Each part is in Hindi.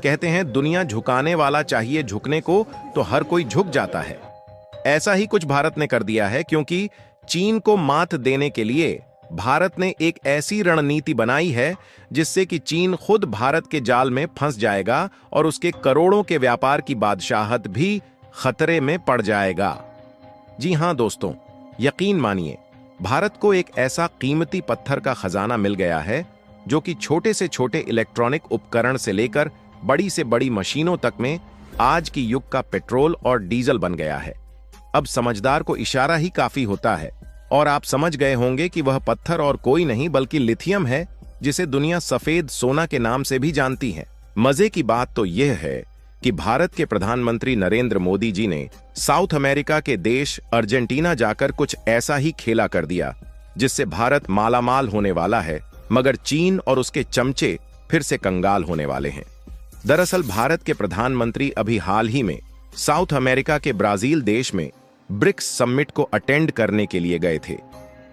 कहते हैं दुनिया झुकाने वाला चाहिए झुकने को तो हर कोई झुक जाता है। ऐसा ही कुछ भारत ने कर दिया है, क्योंकि चीन को मात देने के लिए भारत ने एक ऐसी रणनीति बनाई है जिससे कि चीन खुद भारत के जाल में फंस जाएगा और उसके करोड़ों के व्यापार की बादशाहत भी खतरे में पड़ जाएगा। जी हां दोस्तों, यकीन मानिए, भारत को एक ऐसा कीमती पत्थर का खजाना मिल गया है जो कि छोटे से छोटे इलेक्ट्रॉनिक उपकरण से लेकर बड़ी से बड़ी मशीनों तक में आज की युग का पेट्रोल और डीजल बन गया है। अब समझदार को इशारा ही काफी होता है और आप समझ गए होंगे कि वह पत्थर और कोई नहीं बल्कि लिथियम है, जिसे दुनिया सफेद सोना के नाम से भी जानती है। मजे की बात तो यह है कि भारत के प्रधानमंत्री नरेंद्र मोदी जी ने साउथ अमेरिका के देश अर्जेंटीना जाकर कुछ ऐसा ही खेला कर दिया जिससे भारत मालामाल होने वाला है, मगर चीन और उसके चमचे फिर से कंगाल होने वाले हैं। दरअसल भारत के प्रधानमंत्री अभी हाल ही में साउथ अमेरिका के ब्राजील देश में ब्रिक्स समिट को अटेंड करने के लिए गए थे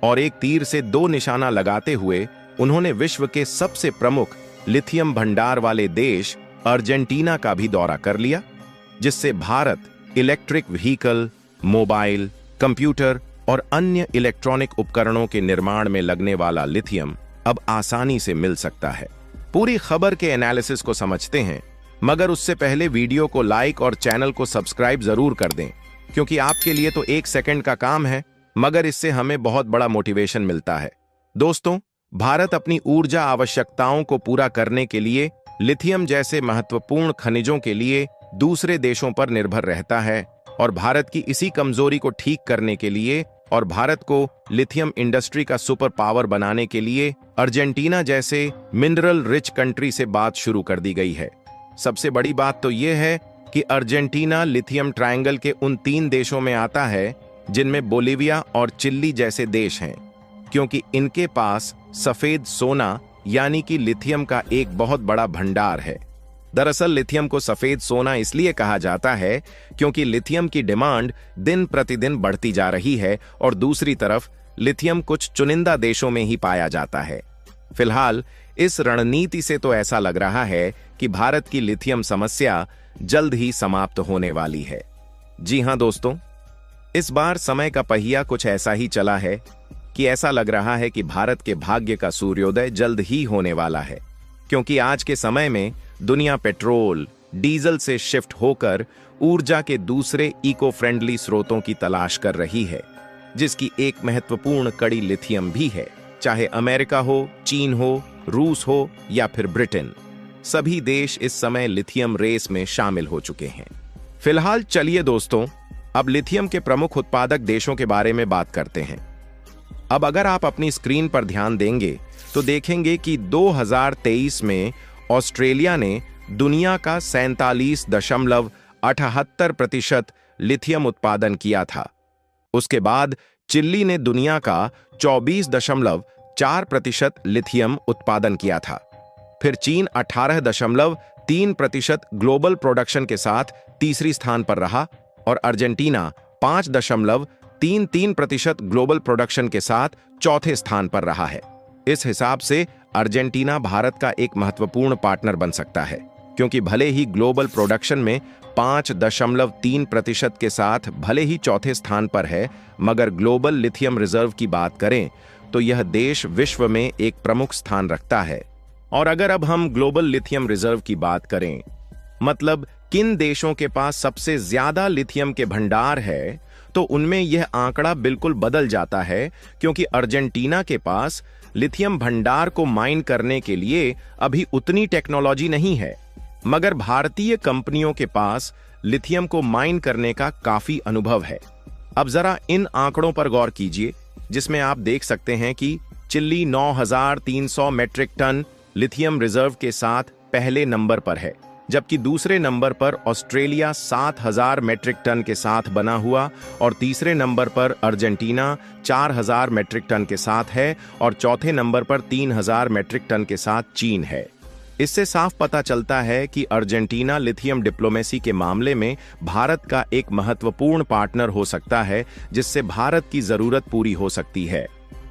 और एक तीर से दो निशाना लगाते हुए उन्होंने विश्व के सबसे प्रमुख लिथियम भंडार वाले देश अर्जेंटीना का भी दौरा कर लिया, जिससे Bharat electric vehicle, mobile, computer और अन्य इलेक्ट्रॉनिक उपकरणों के निर्माण में लगने वाला लिथियम अब आसानी से मिल सकता है। पूरी खबर के एनालिसिस को समझते हैं, मगर उससे पहले वीडियो को लाइक और चैनल को सब्सक्राइब जरूर कर दें, क्योंकि आपके लिए तो 1 सेकंड का काम है, मगर इससे हमें बहुत बड़ा मोटिवेशन मिलता है। दोस्तों, भारत अपनी ऊर्जा आवश्यकताओं को पूरा करने के लिए लिथियम जैसे महत्वपूर्ण खनिजों के लिए दूसरे देशों पर निर्भर रहता है और भारत की इसी कमजोरी को ठीक करने के लिए और भारत को लिथियम इंडस्ट्री का सुपर पावर बनाने के लिए अर्जेंटीना जैसे मिनरल रिच कंट्री से बात शुरू कर दी गई है। सबसे बड़ी बात तो यह है कि अर्जेंटीना लिथियम ट्रायंगल के उन 3 देशों में आता है जिनमें बोलिविया और चिली जैसे देश हैं, क्योंकि इनके पास सफेद सोना यानी कि लिथियम का एक बहुत बड़ा भंडार है। दरअसल लिथियम को सफेद सोना इसलिए कहा जाता है क्योंकि लिथियम की डिमांड दिन प्रतिदिन बढ़ती जा रही है और दूसरी तरफ लिथियम कुछ चुनिंदा देशों में ही पाया जाता है। फिलहाल इस रणनीति से तो ऐसा लग रहा है कि भारत की लिथियम समस्या जल्द ही समाप्त होने वाली है। जी हां दोस्तों, इस बार समय का पहिया कुछ ऐसा ही चला है कि ऐसा लग रहा है कि भारत के भाग्य का सूर्योदय जल्द ही होने वाला है, क्योंकि आज के समय में दुनिया पेट्रोल, डीजल से शिफ्ट होकर ऊर्जा के दूसरे इको फ्रेंडली स्रोतों की तलाश कर रही है, जिसकी एक महत्वपूर्ण कड़ी लिथियम भी है। चाहे अमेरिका हो, चीन हो, रूस हो या फिर ब्रिटेन, सभी देश इस समय लिथियम रेस में शामिल हो चुके हैं। फिलहाल चलिए दोस्तों, अब लिथियम के प्रमुख उत्पादक देशों के बारे में बात करते हैं। अब अगर आप अपनी स्क्रीन पर ध्यान देंगे तो देखेंगे कि 2023 में ऑस्ट्रेलिया ने दुनिया का 47.78% लिथियम उत्पादन किया था। उसके बाद चिली ने दुनिया का 24.4% लिथियम उत्पादन किया था। फिर चीन 18.3% ग्लोबल प्रोडक्शन के साथ तीसरी स्थान पर रहा और अर्जेंटीना 5.33% ग्लोबल प्रोडक्शन के साथ चौथे स्थान पर रहा है। इस हिसाब से अर्जेंटीना भारत का एक महत्वपूर्ण पार्टनर बन सकता है, क्योंकि भले ही ग्लोबल प्रोडक्शन में 5.3% के साथ भले ही चौथे स्थान पर है, मगर ग्लोबल लिथियम रिजर्व की बात करें तो यह देश विश्व में एक प्रमुख स्थान रखता है। और अगर अब हम ग्लोबल लिथियम रिजर्व की बात करें, मतलब किन देशों के पास सबसे ज्यादा लिथियम के भंडार है, तो उनमें यह आंकड़ा बिल्कुल बदल जाता है, क्योंकि अर्जेंटीना के पास लिथियम भंडार को माइन करने के लिए अभी उतनी टेक्नोलॉजी नहीं है, मगर भारतीय कंपनियों के पास लिथियम को माइन करने का काफी अनुभव है। अब जरा इन आंकड़ों पर गौर कीजिए, जिसमें आप देख सकते हैं कि Chile 9,300 metric ton lithium reserve के साथ पहले नंबर पर है, जबकि दूसरे नंबर पर ऑस्ट्रेलिया 7,000 मैट्रिक टन के साथ बना हुआ और तीसरे नंबर पर अर्जेंटीना 4,000 मैट्रिक टन के साथ है और चौथे नंबर पर 3,000 मैट्रिक टन के साथ चीन है। इससे साफ पता चलता है कि अर्जेंटीना लिथियम डिप्लोमेसी के मामले में भारत का एक महत्वपूर्ण पार्टनर हो सकता है, जिससे भारत की जरूरत पूरी हो सकती है।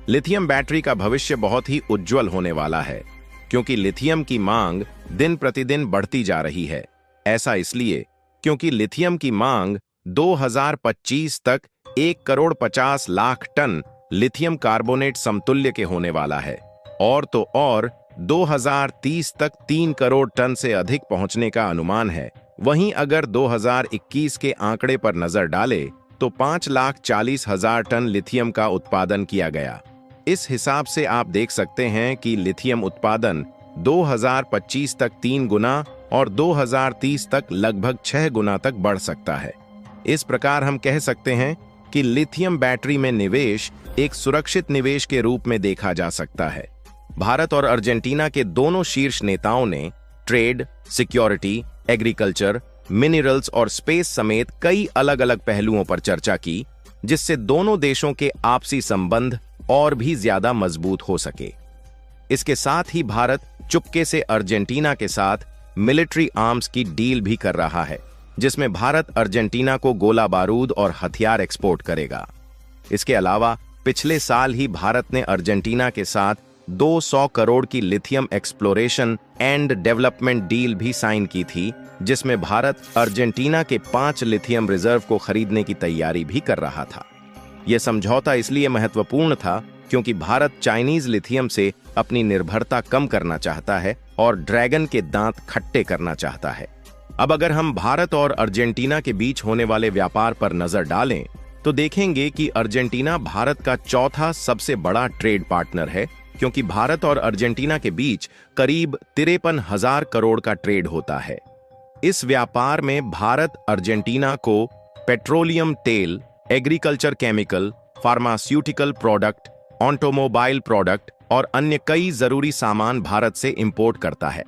लिथियम बैटरी का भविष्य बहुत ही उज्जवल होने वाला है। क्योंकि लिथियम की मांग दिन प्रतिदिन बढ़ती जा रही है। ऐसा इसलिए क्योंकि लिथियम की मांग 2025 तक 1,50,00,000 टन लिथियम कार्बोनेट समतुल्य के होने वाला है, और तो और 2030 तक 3 करोड़ टन से अधिक पहुंचने का अनुमान है। वहीं अगर 2021 के आंकड़े पर नजर डाले तो 5,40,000 टन लिथियम का उत्पादन किया गया। इस हिसाब से आप देख सकते हैं कि लिथियम उत्पादन 2025 तक 3 गुना और 2030 तक लगभग 6 गुना तक बढ़ सकता है। इस प्रकार हम कह सकते हैं कि लिथियम बैटरी में निवेश एक सुरक्षित निवेश के रूप में देखा जा सकता है। भारत और अर्जेंटीना के दोनों शीर्ष नेताओं ने ट्रेड, सिक्योरिटी, एग्रीकल्चर, मिनरल्स और स्पेस समेत कई अलग अलग पहलुओं पर चर्चा की, जिससे दोनों देशों के आपसी संबंध और भी ज्यादा मजबूत हो सके। इसके साथ ही भारत चुपके से अर्जेंटीना के साथ मिलिट्री आर्म्स की डील भी कर रहा है, जिसमें भारत अर्जेंटीना को गोला बारूद और हथियार एक्सपोर्ट करेगा। इसके अलावा पिछले साल ही भारत ने अर्जेंटीना के साथ 200 करोड़ की lithium exploration and development deal भी साइन की थी, जिसमें भारत अर्जेंटीना के 5 लिथियम रिजर्व को खरीदने की तैयारी भी कर रहा था। यह समझौता इसलिए महत्वपूर्ण था क्योंकि भारत चाइनीज लिथियम से अपनी निर्भरता कम करना चाहता है और ड्रैगन के दांत खट्टे करना चाहता है। अब अगर हम भारत और अर्जेंटीना के बीच होने वाले व्यापार पर नजर डालें तो देखेंगे कि अर्जेंटीना भारत का चौथा सबसे बड़ा ट्रेड पार्टनर है, क्योंकि भारत और अर्जेंटीना के बीच करीब 53,000 करोड़ का ट्रेड होता है। इस व्यापार में भारत अर्जेंटीना को पेट्रोलियम तेल, agriculture chemical, pharmaceutical product, automobile product और अन्य कई जरूरी सामान भारत से इंपोर्ट करता है।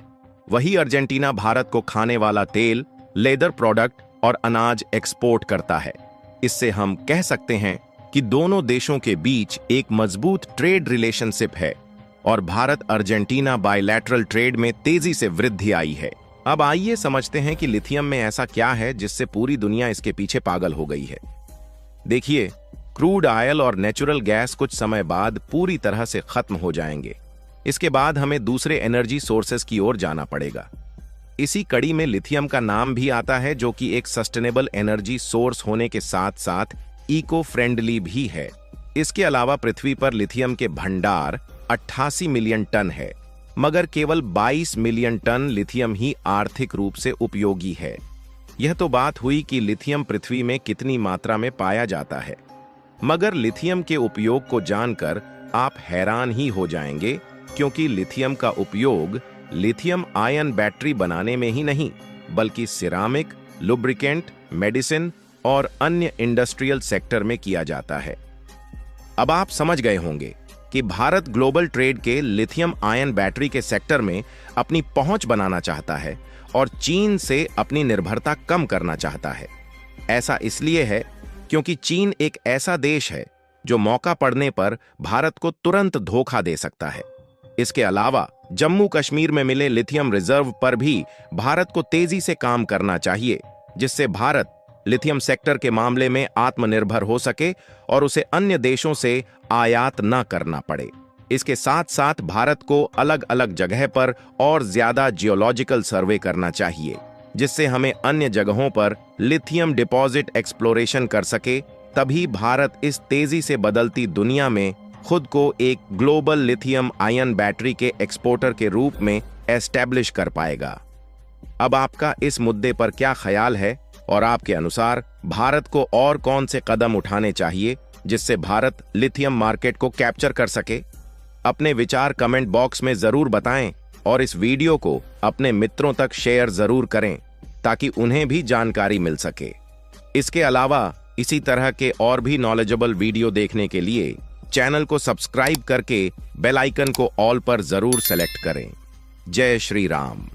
वही अर्जेंटीना भारत को खाने वाला तेल, लेदर प्रोडक्ट और अनाज एक्सपोर्ट करता है। इससे हम कह सकते हैं कि दोनों देशों के बीच एक मजबूत ट्रेड रिलेशनशिप है और भारत अर्जेंटीना बायलैटरल ट्रेड में तेजी से वृद्धि आई है। अब आइए समझते हैं कि लिथियम में ऐसा क्या है जिससे पूरी दुनिया इसके पीछे पागल हो गई है। देखिए, क्रूड ऑयल और नेचुरल गैस कुछ समय बाद पूरी तरह से खत्म हो जाएंगे। इसके बाद हमें दूसरे एनर्जी सोर्सेस की ओर जाना पड़ेगा। इसी कड़ी में लिथियम का नाम भी आता है, जो कि एक सस्टेनेबल एनर्जी सोर्स होने के साथ साथ इको फ्रेंडली भी है। इसके अलावा पृथ्वी पर लिथियम के भंडार 88 मिलियन टन है, मगर केवल 22 मिलियन टन लिथियम ही आर्थिक रूप से उपयोगी है। यह तो बात हुई कि लिथियम पृथ्वी में कितनी मात्रा में पाया जाता है, मगर लिथियम के उपयोग को जानकर आप हैरान ही हो जाएंगे, क्योंकि लिथियम का उपयोग लिथियम आयन बैटरी बनाने में ही नहीं, बल्कि सिरामिक, लुब्रिकेंट, मेडिसिन और अन्य इंडस्ट्रियल सेक्टर में किया जाता है। अब आप समझ गए होंगे कि भारत ग्लोबल ट्रेड के लिथियम आयन बैटरी के सेक्टर में अपनी पहुंच बनाना चाहता है और चीन से अपनी निर्भरता कम करना चाहता है। ऐसा इसलिए है क्योंकि चीन एक ऐसा देश है जो मौका पड़ने पर भारत को तुरंत धोखा दे सकता है। इसके अलावा जम्मू कश्मीर में मिले लिथियम रिजर्व पर भी भारत को तेजी से काम करना चाहिए, जिससे भारत लिथियम सेक्टर के मामले में आत्मनिर्भर हो सके और उसे अन्य देशों से आयात न करना पड़े। इसके साथ साथ भारत को अलग अलग जगह पर और ज्यादा जियोलॉजिकल सर्वे करना चाहिए, जिससे हमें अन्य जगहों पर लिथियम डिपॉजिट एक्सप्लोरेशन कर सके। तभी भारत इस तेजी से बदलती दुनिया में खुद को एक ग्लोबल लिथियम आयन बैटरी के एक्सपोर्टर के रूप में एस्टैब्लिश कर पाएगा। अब आपका इस मुद्दे पर क्या ख्याल है और आपके अनुसार भारत को और कौन से कदम उठाने चाहिए जिससे भारत लिथियम मार्केट को कैप्चर कर सके? अपने विचार कमेंट बॉक्स में जरूर बताएं और इस वीडियो को अपने मित्रों तक शेयर जरूर करें ताकि उन्हें भी जानकारी मिल सके। इसके अलावा इसी तरह के और भी नॉलेजेबल वीडियो देखने के लिए चैनल को सब्सक्राइब करके बेल आइकन को ऑल पर जरूर सेलेक्ट करें। जय श्री राम।